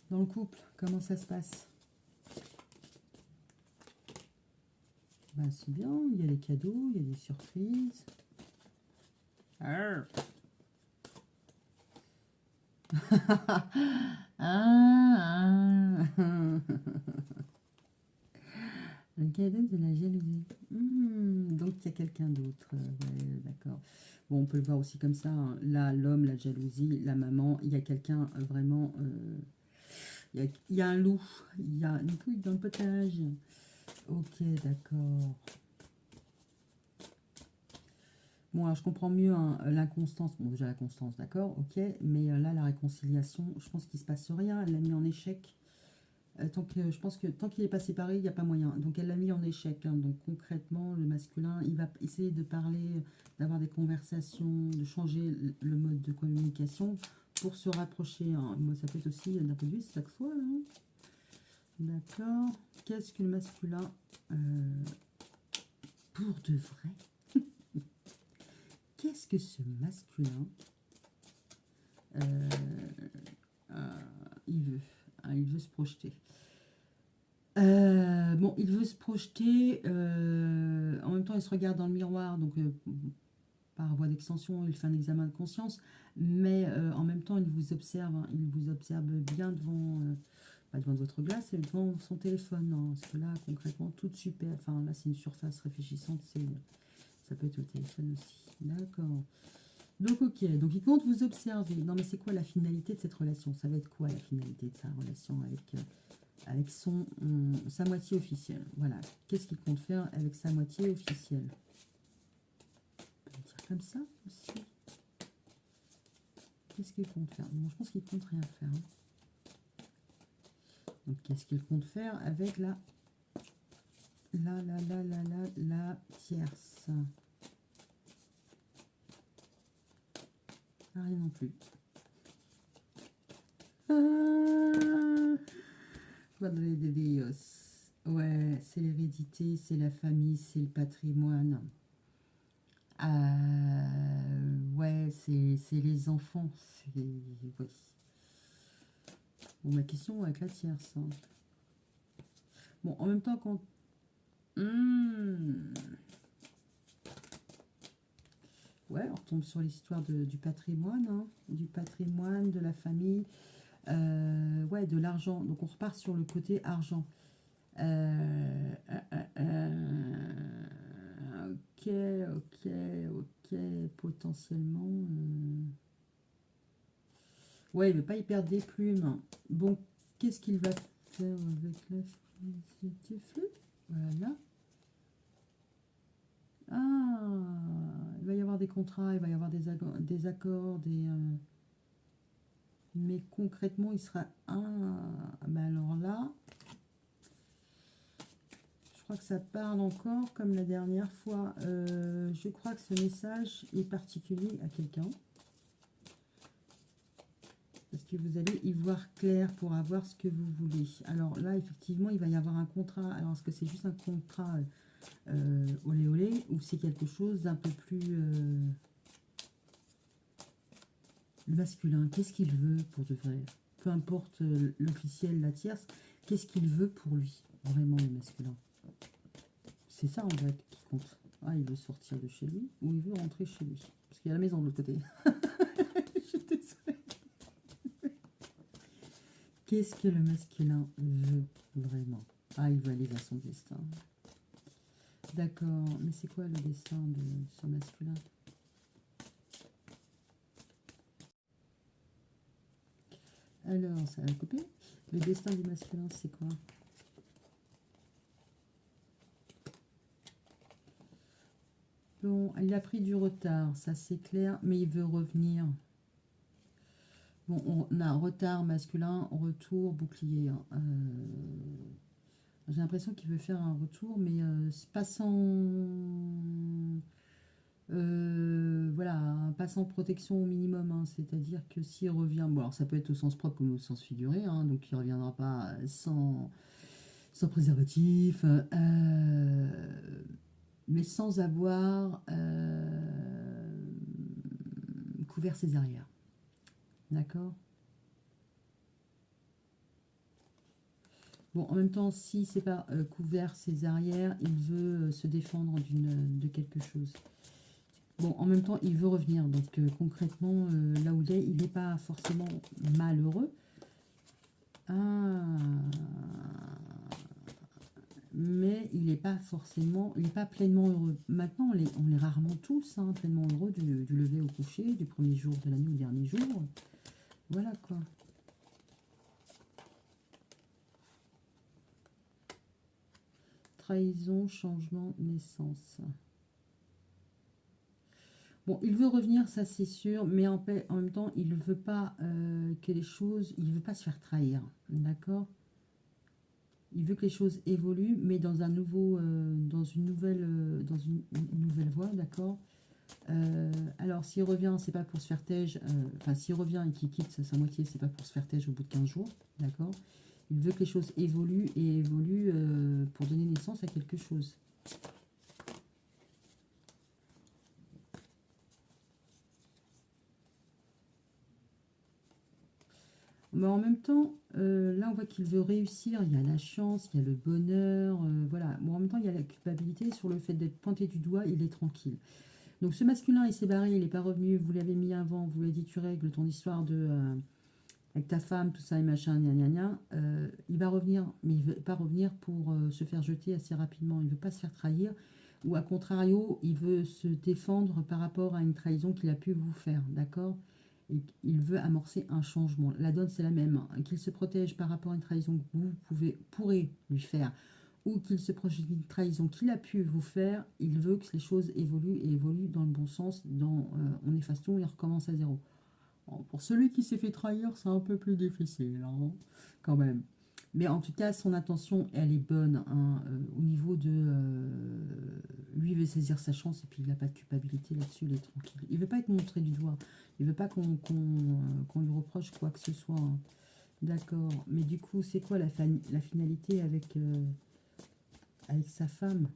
Dans le couple, comment ça se passe? Ben, c'est bien, il y a des cadeaux, il y a des surprises. Ah. Le cadeau de la jalousie. Donc il y a quelqu'un d'autre. Ouais, d'accord. Bon, on peut le voir aussi comme ça. Hein. Là, l'homme, la jalousie, la maman, il y a quelqu'un vraiment. Il y a un loup. Il y a une couille dans le potage. Ok, d'accord. Bon, alors je comprends mieux hein, l'inconstance. Bon, déjà la constance, d'accord, ok. Mais là, la réconciliation, je pense qu'il ne se passe rien. Elle l'a mis en échec. Je pense que tant qu'il n'est pas séparé, il n'y a pas moyen. Donc elle l'a mis en échec. Hein. Donc concrètement, le masculin, il va essayer de parler, d'avoir des conversations, de changer le mode de communication pour se rapprocher. Hein. Moi, ça peut être aussi d'un peu de vue sexuel. Hein. D'accord. Qu'est-ce que le masculin pour de vrai? Qu'est-ce que ce masculin il veut? Hein, il veut se projeter. Bon, il veut se projeter. En même temps, il se regarde dans le miroir, donc par voie d'extension, il fait un examen de conscience. Mais en même temps, il vous observe. Hein, il vous observe bien pas devant votre glace, c'est devant son téléphone. Hein, parce que là, concrètement, tout super. Enfin, là, c'est une surface réfléchissante. Ça peut être au téléphone aussi. D'accord. Donc, ok. Donc, il compte vous observer. Non, mais c'est quoi la finalité de cette relation? Ça va être quoi la finalité de sa relation avec sa moitié officielle? Voilà. Qu'est-ce qu'il compte faire avec sa moitié officielle? On peut le dire comme ça aussi. Qu'est-ce qu'il compte faire? Bon, je pense qu'il compte rien faire. Hein. Donc, qu'est-ce qu'il compte faire avec la tierce? Rien non plus. Madre de Dios. Ouais, c'est l'hérédité, c'est la famille, c'est le patrimoine. Ouais, c'est les enfants. Oui. Bon, ma question avec la tierce. Hein. Bon, en même temps, quand... Ouais, on retombe sur l'histoire du patrimoine, hein, du patrimoine, de la famille, ouais, de l'argent. Donc on repart sur le côté argent. Ok, potentiellement. Ouais, il ne veut pas y perdre des plumes. Bon, qu'est-ce qu'il va faire avec la flûte? Voilà. Ah, il va y avoir des contrats, il va y avoir des accords, mais concrètement, il sera... Ben alors là, je crois que ça parle encore comme la dernière fois. Je crois que ce message est particulier à quelqu'un. Parce que vous allez y voir clair pour avoir ce que vous voulez. Alors là, effectivement, il va y avoir un contrat. Alors, est-ce que c'est juste un contrat olé olé ou c'est quelque chose d'un peu plus masculin? Qu'est-ce qu'il veut pour de vrai? Peu importe l'officiel, la tierce, qu'est-ce qu'il veut pour lui? Vraiment, le masculin. C'est ça, en fait, qui compte. Ah, il veut sortir de chez lui ou il veut rentrer chez lui? Parce qu'il y a la maison de l'autre côté. Je suis désolée. Qu'est-ce que le masculin veut vraiment? Ah, il veut aller vers son destin. D'accord, mais c'est quoi le destin de son masculin? Alors, ça va couper. Le destin du masculin, c'est quoi? Bon, il a pris du retard, ça c'est clair, mais il veut revenir. Bon, on a un retard masculin, retour, bouclier. Hein. J'ai l'impression qu'il veut faire un retour, mais pas sans... voilà, pas sans protection au minimum. Hein. C'est-à-dire que s'il revient... Bon, alors ça peut être au sens propre comme au sens figuré, hein, donc il ne reviendra pas sans préservatif, mais sans avoir couvert ses arrières. D'accord? Bon, en même temps, si c'est pas couvert ses arrières, il veut se défendre de quelque chose. Bon, en même temps, il veut revenir. Donc, concrètement, là où il n'est pas forcément malheureux. Ah, mais il n'est pas forcément, il n'est pas pleinement heureux. Maintenant, on est rarement tous hein, pleinement heureux du lever au coucher, du premier jour de la nuit au dernier jour. Voilà quoi. Trahison, changement, naissance. Bon, il veut revenir, ça c'est sûr, mais en même temps, il ne veut pas que les choses, il ne veut pas se faire trahir, d'accord? Il veut que les choses évoluent, mais dans un nouveau, dans une nouvelle voie, d'accord? Alors, s'il revient, c'est pas pour se faire têche, enfin, s'il revient et qu'il quitte sa moitié, c'est pas pour se faire têche au bout de 15 jours, d'accord? Il veut que les choses évoluent et évoluent pour donner naissance à quelque chose. Mais en même temps, là, on voit qu'il veut réussir. Il y a la chance, il y a le bonheur. Voilà. Bon, en même temps, il y a la culpabilité sur le fait d'être pointé du doigt. Il est tranquille. Donc, ce masculin, il s'est barré. Il n'est pas revenu. Vous l'avez mis avant. Vous l'avez dit, tu règles ton histoire avec ta femme, tout ça et machin, gna gna gna, il va revenir, mais il ne veut pas revenir pour se faire jeter assez rapidement. Il ne veut pas se faire trahir. Ou à contrario, il veut se défendre par rapport à une trahison qu'il a pu vous faire, d'accord? Et il veut amorcer un changement. La donne, c'est la même, hein. Qu'il se protège par rapport à une trahison que vous pourrez lui faire, ou qu'il se protège d'une trahison qu'il a pu vous faire, il veut que les choses évoluent et évoluent dans le bon sens. On efface tout, il recommence à zéro. Bon, pour celui qui s'est fait trahir, c'est un peu plus difficile, hein, quand même. Mais en tout cas, son intention, elle est bonne, hein, au niveau de... lui, il veut saisir sa chance et puis il n'a pas de culpabilité là-dessus, il est tranquille. Il ne veut pas être montré du doigt. Il ne veut pas qu'on lui reproche quoi que ce soit, hein. D'accord. Mais du coup, c'est quoi la finalité avec sa femme?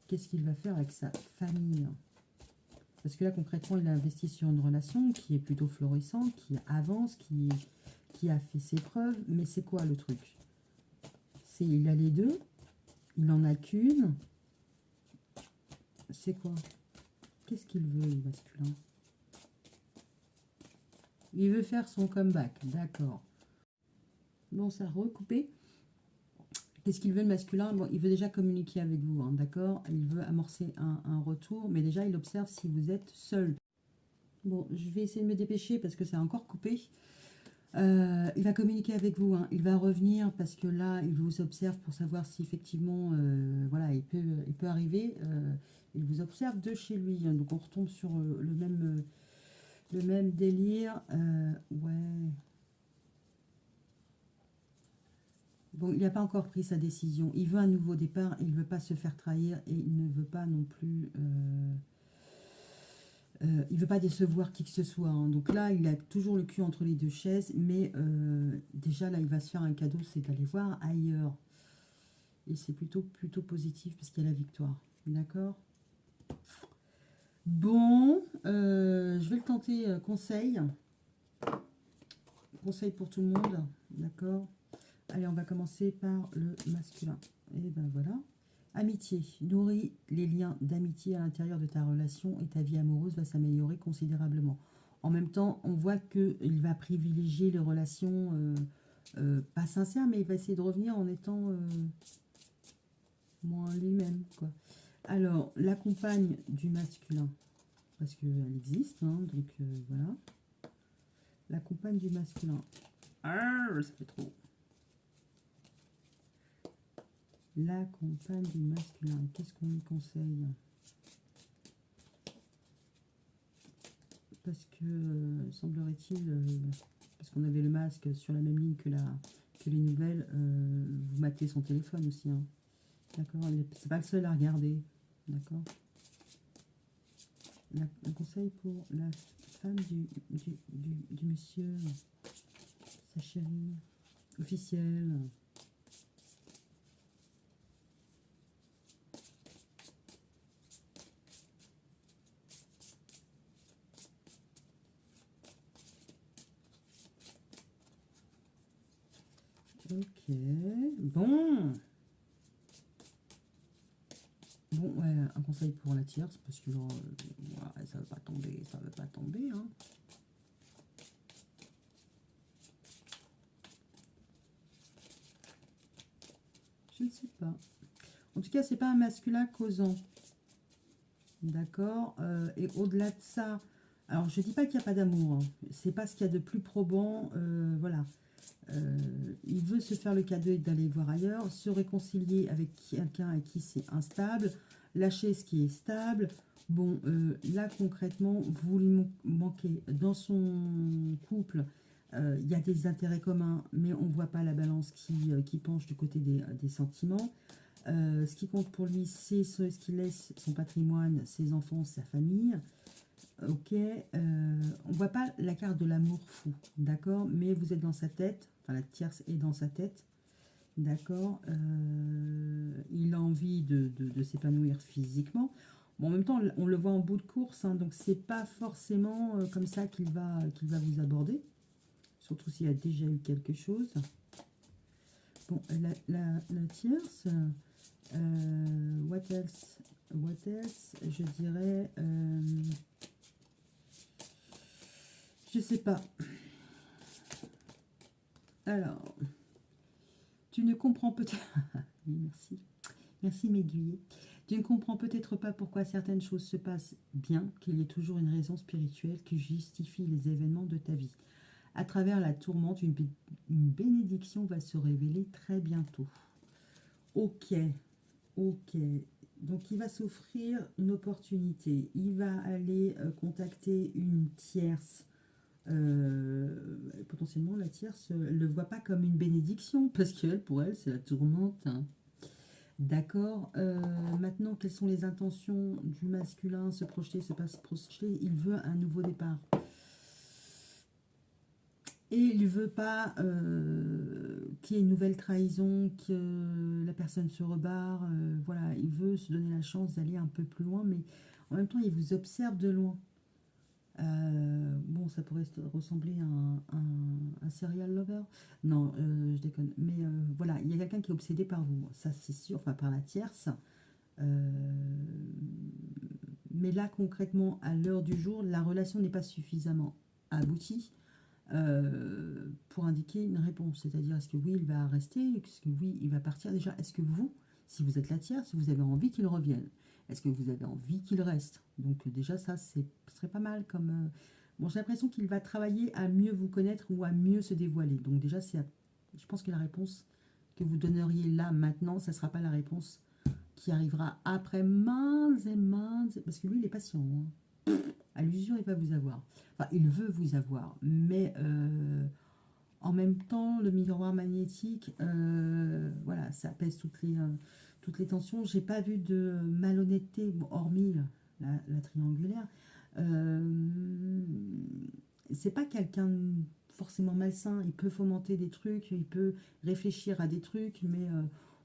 Qu'est-ce qu'il va faire avec sa famille? Parce que là, concrètement, il a investi sur une relation qui est plutôt florissante, qui avance, qui a fait ses preuves. Mais c'est quoi le truc? Il a les deux, il n'en a qu'une. C'est quoi? Qu'est-ce qu'il veut, le masculin? Il veut faire son comeback, d'accord. Bon, ça a recoupé. Qu'est-ce qu'il veut, le masculin? Bon, il veut déjà communiquer avec vous, hein, d'accord? Il veut amorcer un retour, mais déjà, il observe si vous êtes seul. Bon, je vais essayer de me dépêcher parce que ça a encore coupé. Il va communiquer avec vous, hein. Il va revenir parce que là, il vous observe pour savoir si effectivement, voilà, il peut arriver. Il vous observe de chez lui, hein. Donc on retombe sur le même délire. Ouais. Bon, il n'a pas encore pris sa décision. Il veut un nouveau départ. Il ne veut pas se faire trahir et il ne veut pas non plus... il ne veut pas décevoir qui que ce soit, hein. Donc là, il a toujours le cul entre les deux chaises. Mais déjà, là, il va se faire un cadeau, c'est d'aller voir ailleurs. Et c'est plutôt positif parce qu'il y a la victoire. D'accord? Bon, je vais le tenter conseil. Conseil pour tout le monde. D'accord? Allez, on va commencer par le masculin. Et ben voilà. Amitié. Nourris les liens d'amitié à l'intérieur de ta relation et ta vie amoureuse va s'améliorer considérablement. En même temps, on voit qu'il va privilégier les relations pas sincères, mais il va essayer de revenir en étant moins lui-même, quoi. Alors, la compagne du masculin, parce qu'elle existe, hein, donc voilà. La compagne du masculin. Ah, ça fait trop. La compagne du masculin, qu'est-ce qu'on lui conseille? Parce que, semblerait-il, parce qu'on avait le masque sur la même ligne que les nouvelles, vous matez son téléphone aussi, hein. D'accord? C'est pas le seul à regarder. D'accord? Un conseil pour la femme du monsieur, sa chérie, officielle. Ok, bon. Bon, ouais, un conseil pour la tierce, parce que ouais, ça ne veut pas tomber, ça veut pas tomber, hein. Je ne sais pas. En tout cas, c'est pas un masculin causant. D'accord. Et au-delà de ça, alors je dis pas qu'il n'y a pas d'amour, hein. C'est pas ce qu'il y a de plus probant. Voilà. Il veut se faire le cadeau et d'aller voir ailleurs, se réconcilier avec quelqu'un avec qui c'est instable, lâcher ce qui est stable. Bon, là concrètement, vous lui manquez dans son couple. Il y a des intérêts communs, mais on ne voit pas la balance qui penche du côté des sentiments. Ce qui compte pour lui, c'est ce qu'il laisse, son patrimoine, ses enfants, sa famille. Ok, on voit pas la carte de l'amour fou, d'accord, mais vous êtes dans sa tête, enfin la tierce est dans sa tête, d'accord. Il a envie de s'épanouir physiquement. Bon, en même temps, on le voit en bout de course, hein, donc c'est pas forcément comme ça qu'il va vous aborder, surtout s'il a déjà eu quelque chose. Bon, la tierce, what else? Je dirais... Je sais pas. Alors, tu ne comprends peut-être... Oui, merci. Merci m'aiguiller. Tu ne comprends peut-être pas pourquoi certaines choses se passent bien, qu'il y ait toujours une raison spirituelle qui justifie les événements de ta vie. À travers la tourmente, une bénédiction va se révéler très bientôt. Ok, ok. Donc il va s'offrir une opportunité. Il va aller contacter une tierce. Potentiellement, la tierce ne le voit pas comme une bénédiction, parce qu'elle, pour elle, c'est la tourmente. Hein. D'accord. Maintenant, quelles sont les intentions du masculin? Se projeter, se pas se projeter. Il veut un nouveau départ. Et il ne veut pas qu'il y ait une nouvelle trahison, que la personne se rebarre. Voilà, il veut se donner la chance d'aller un peu plus loin, mais en même temps, il vous observe de loin. Bon, ça pourrait ressembler à un serial lover. Non, je déconne. Mais voilà, il y a quelqu'un qui est obsédé par vous. Ça, c'est sûr, enfin par la tierce. Euh, mais là, concrètement, à l'heure du jour, la relation n'est pas suffisamment aboutie pour indiquer une réponse. C'est-à-dire, est-ce que oui, il va rester? Est-ce que oui, il va partir? Déjà, est-ce que vous, si vous êtes la tierce, vous avez envie qu'il revienne? Est-ce que vous avez envie qu'il reste? Donc déjà, ça, ce serait pas mal comme... Bon, j'ai l'impression qu'il va travailler à mieux vous connaître ou à mieux se dévoiler. Donc déjà, je pense que la réponse que vous donneriez là, maintenant, ça ne sera pas la réponse qui arrivera après maintes et maintes... Parce que lui, il est patient. Hein. À l'usure, il va vous avoir. Enfin, il veut vous avoir. Mais en même temps, le miroir magnétique, voilà, ça apaise toutes les tensions. J'ai pas vu de malhonnêteté, bon, hormis la triangulaire. C'est pas quelqu'un de forcément malsain. Il peut fomenter des trucs, il peut réfléchir à des trucs, mais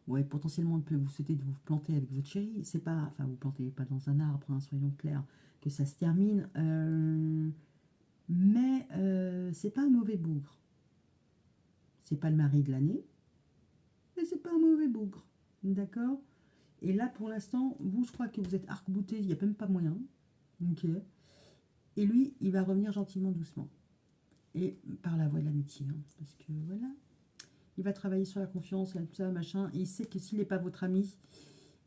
ouais, potentiellement, il peut vous souhaiter de vous planter avec votre chérie. C'est pas, enfin, vous plantez pas dans un arbre, hein, soyons clairs, que ça se termine. Mais c'est pas un mauvais bougre. C'est pas le mari de l'année, mais c'est pas un mauvais bougre. D'accord? Et là, pour l'instant, vous, je crois que vous êtes arc-bouté, il n'y a même pas moyen. Ok. Et lui, il va revenir gentiment, doucement. Et par la voie de l'amitié. Hein, parce que voilà. Il va travailler sur la confiance, là, tout ça, machin. Et il sait que s'il n'est pas votre ami,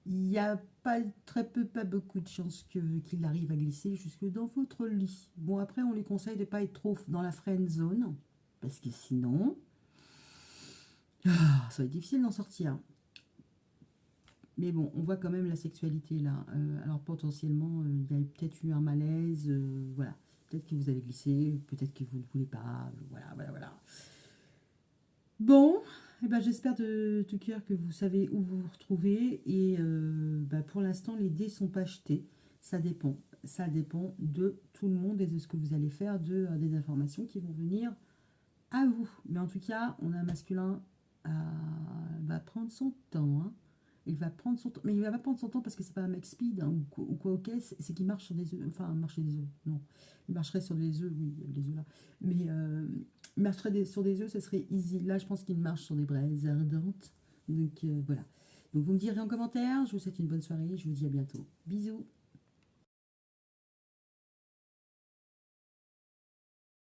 il n'y a pas très peu, pas beaucoup de chances qu'il arrive à glisser jusque dans votre lit. Bon, après, on lui conseille de ne pas être trop dans la friend zone. Parce que sinon, ça va être difficile d'en sortir. Mais bon, on voit quand même la sexualité là. Alors potentiellement, il y a peut-être eu un malaise. Voilà. Peut-être que vous avez glissé, peut-être que vous ne voulez pas. Voilà, voilà, voilà. Bon, eh ben, j'espère de tout cœur que vous savez où vous vous retrouvez. Et bah, pour l'instant, les dés sont pas jetés. Ça dépend. Ça dépend de tout le monde et de ce que vous allez faire, des informations qui vont venir à vous. Mais en tout cas, on a un masculin va prendre son temps. Hein. Il va prendre son temps. Mais il va pas prendre son temps parce que c'est pas un mec speed hein, ou quoi, ok. C'est qu'il marche sur des œufs. Enfin, marcher des œufs. Non. Il marcherait sur des œufs, oui, les œufs là. Mais il marcherait sur des œufs, ce serait easy. Là, je pense qu'il marche sur des braises ardentes. Donc voilà. Donc vous me direz en commentaire. Je vous souhaite une bonne soirée. Je vous dis à bientôt. Bisous.